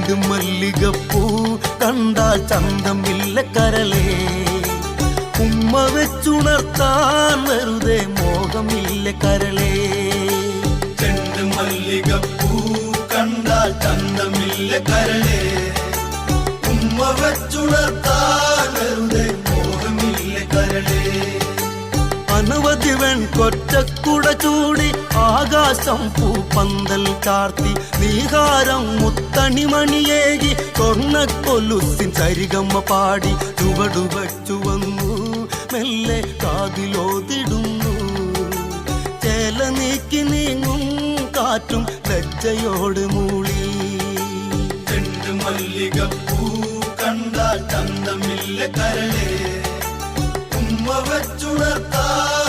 ചെണ്ടുമല്ലികപ്പൂ കണ്ടാൽ ചന്തമില്ല കരളേ, ഉമ്മ വെച്ചുണർത്താൻ വെറുതെ മോഹമില്ല കരളേ. ചെണ്ടുമല്ലികപ്പൂ കണ്ടാൽ ചന്തമില്ല കരളേ, ഉമ്മ വെച്ചുണർത്താൻ വെറുതെ മോഹമില്ല കരളേ. അനവധി വെൺകൊറ്റക്കുട ചൂടി ആകാശം പൂപ്പന്തൽ ചാർത്തി നീഹാരം മുത്തണിമണിയേകി സ്വർണ്ണക്കൊലുസിൻ സരിഗമ്മ പാടി ചുവടുവച്ചു വന്നു മെല്ലെ കാതിലോതിടുന്നു. ചേല നീക്കി നീങ്ങും കാറ്റും ലജ്ജയോട് മൂളി. ചെണ്ടുമല്ലികപ്പൂ കണ്ടാൽ ചന്തമില്ല കരളേ, ഉമ്മ വെച്ചുണർത്താൻ